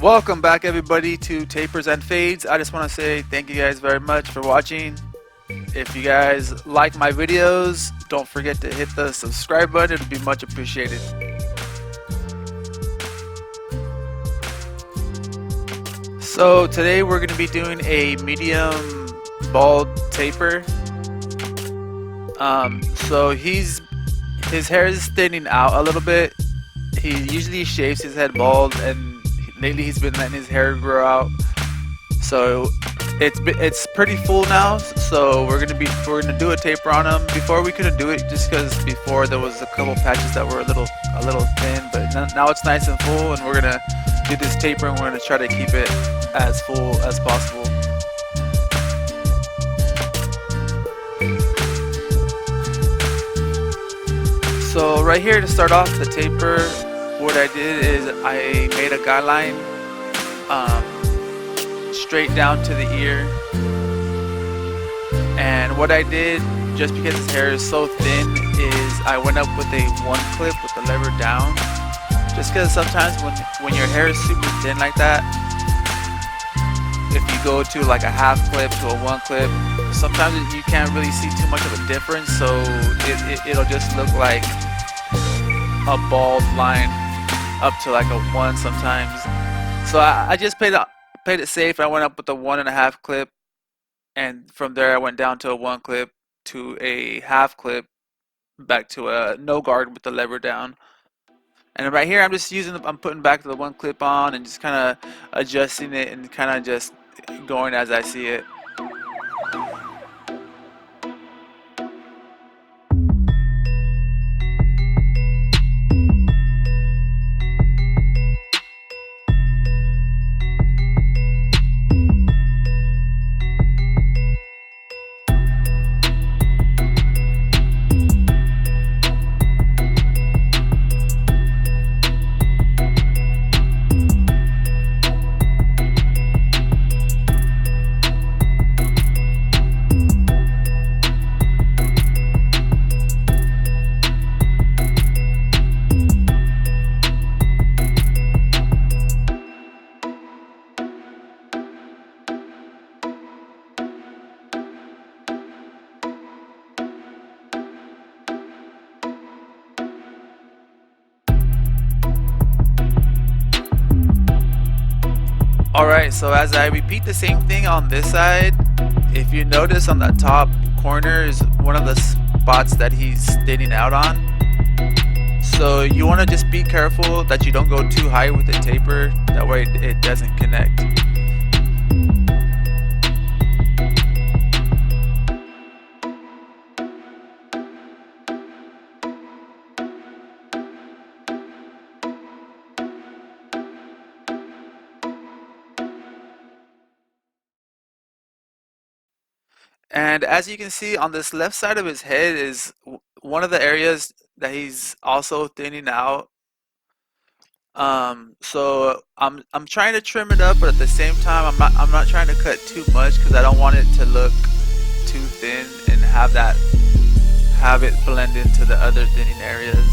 Welcome back everybody to Tapers and Fades. I just want to say thank you guys very much for watching. If you guys like my videos, don't forget to hit the subscribe button. It would be much appreciated. So today we're going to be doing a medium bald taper. So his hair is thinning out a little bit. He usually shaves his head bald, and lately he's been letting his hair grow out. So it's pretty full now. So we're gonna do a taper on him. Before we couldn't do it just because before there was a couple patches that were a little thin, but now it's nice and full, and we're gonna do this taper, and we're gonna try to keep it as full as possible. So right here to start off the taper, what I did is I made a guideline straight down to the ear, and what I did, just because his hair is so thin, is I went up with a 1 clip with the lever down, just because sometimes when your hair is super thin like that, if you go to like a half clip to a 1 clip, sometimes you can't really see too much of a difference, so it'll just look like a bald line up to like a 1 sometimes. So I just played it safe. I went up with a 1.5 clip, and from there I went down to a 1 clip to a half clip, back to a no guard with the lever down. And right here I'm putting back the 1 clip on and just kind of adjusting it and kind of just going as I see it. Alright, so as I repeat the same thing on this side, if you notice on the top corner is one of the spots that he's thinning out on. So you want to just be careful that you don't go too high with the taper, that way it doesn't connect. And as you can see on this left side of his head is one of the areas that he's also thinning out. So I'm trying to trim it up, but at the same time I'm not trying to cut too much because I don't want it to look too thin and have it blend into the other thinning areas.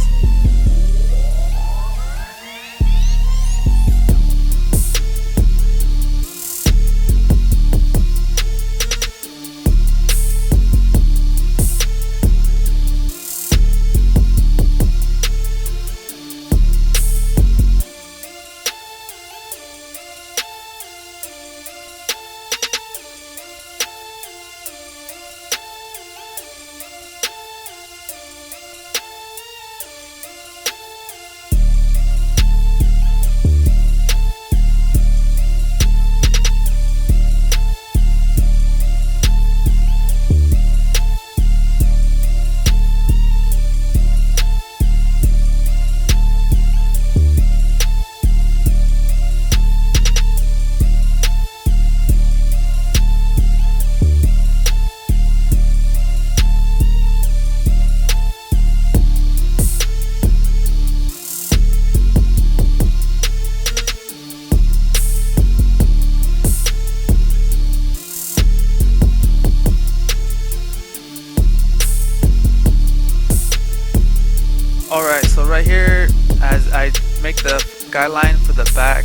Alright, so right here, as I make the guideline for the back,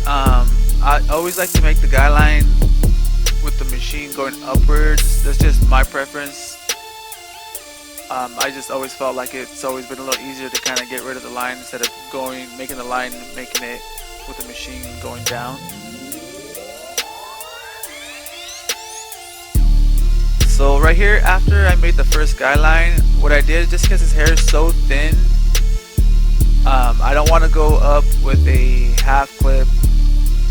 I always like to make the guy line with the machine going upwards. That's just my preference. I just always felt like it's always been a little easier to kind of get rid of the line instead of making the line, making it with the machine going down. So right here, after I made the first guy line, what I did, just because his hair is so thin, I don't want to go up with a half clip.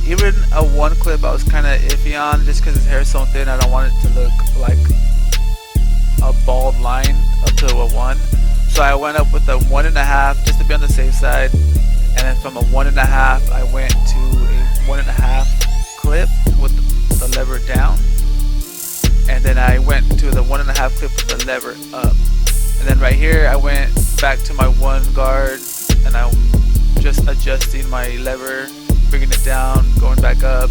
Even a one clip I was kind of iffy on, just because his hair is so thin. I don't want it to look like a bald line up to a one. So I went up with a 1.5 just to be on the safe side, and then from a 1.5 I went to a 1.5 clip with the lever down, and then I went to the 1.5 clip with the lever up, and then right here I went back to my one guard, and I'm just adjusting my lever, bringing it down, going back up,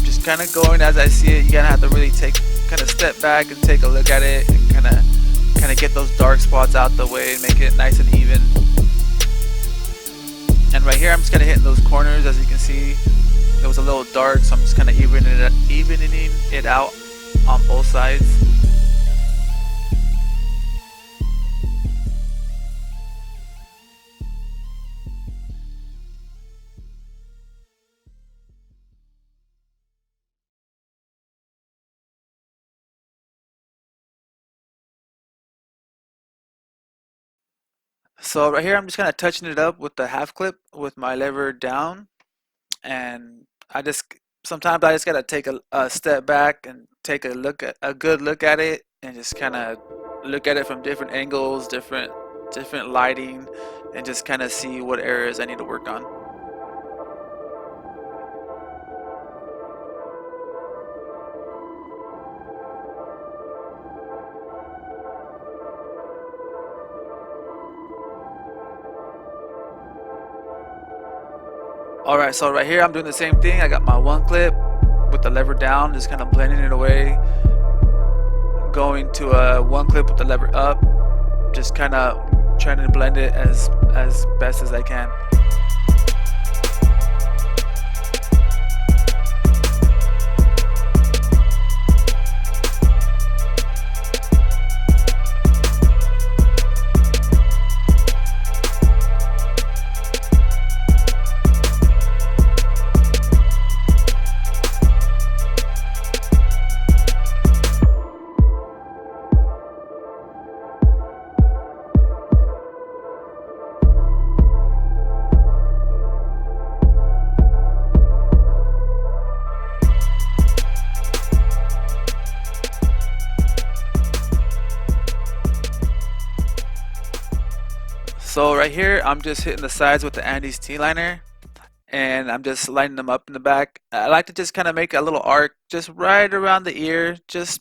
just kind of going as I see it. You gotta have to really kind of step back and take a look at it, and kind of get those dark spots out the way and make it nice and even. And right here I'm just kind of hitting those corners. As you can see, it was a little dark, so I'm just kind of evening it out on both sides. So right here I'm just kind of touching it up with the half clip with my lever down, and sometimes I just gotta take a step back and take a good look at it, and just kind of look at it from different angles, different lighting, and just kind of see what areas I need to work on. Alright, so right here I'm doing the same thing. I got my one clip with the lever down, just kind of blending it away, going to a one clip with the lever up, just kind of trying to blend it as best as I can. So right here, I'm just hitting the sides with the Andes T-liner, and I'm just lining them up in the back. I like to just kind of make a little arc just right around the ear, just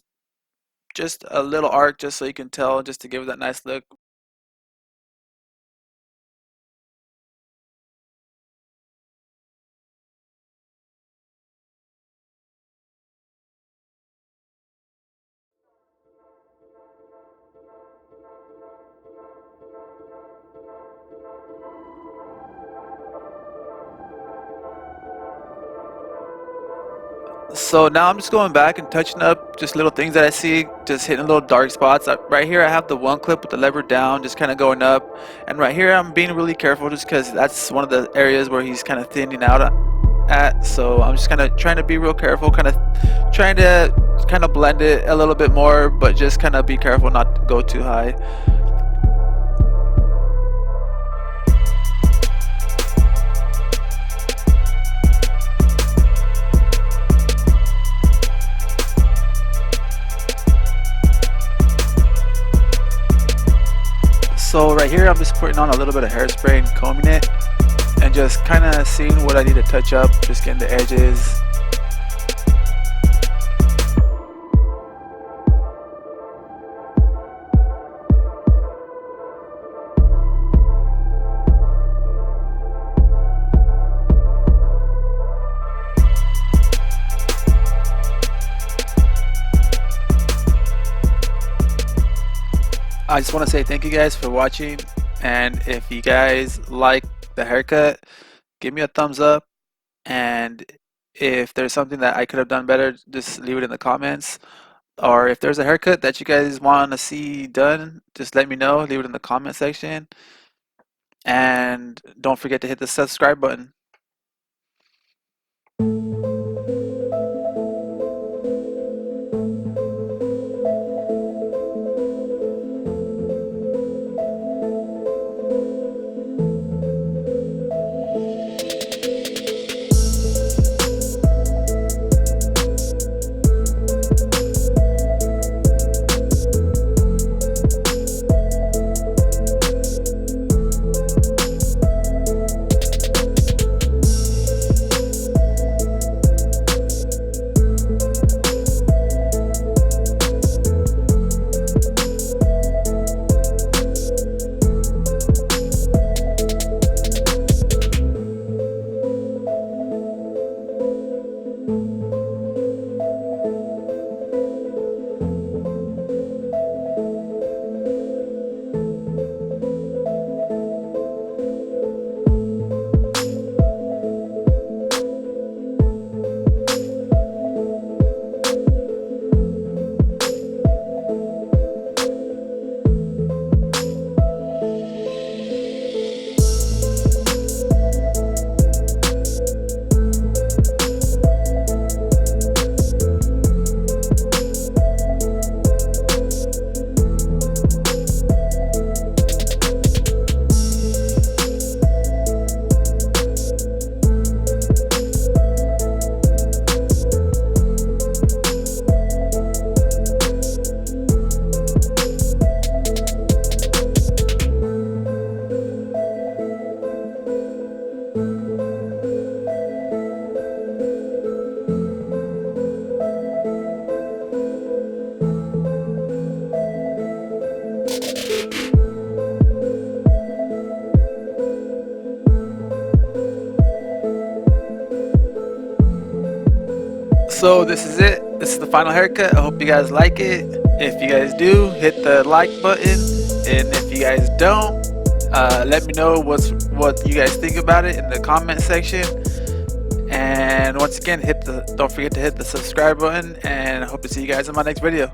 a little arc, just so you can tell, just to give it that nice look. So now I'm just going back and touching up just little things that I see, just hitting little dark spots. Right here I have the one clip with the lever down, just kind of going up. And right here I'm being really careful just because that's one of the areas where he's kind of thinning out at. So I'm just kind of trying to be real careful, kind of trying to kind of blend it a little bit more, but just kind of be careful not to go too high. So right here I'm just putting on a little bit of hairspray and combing it, and just kind of seeing what I need to touch up, just getting the edges. I just want to say thank you guys for watching, and if you guys like the haircut, give me a thumbs up, And if there's something that I could have done better, just leave it in the comments. Or if there's a haircut that you guys want to see done, just let me know. Leave it in the comment section. And don't forget to hit the subscribe button. So this is it. This is the final haircut. I hope you guys like it. If you guys do, hit the like button. And if you guys don't, let me know what you guys think about it in the comment section. And once again, don't forget to hit the subscribe button. And I hope to see you guys in my next video.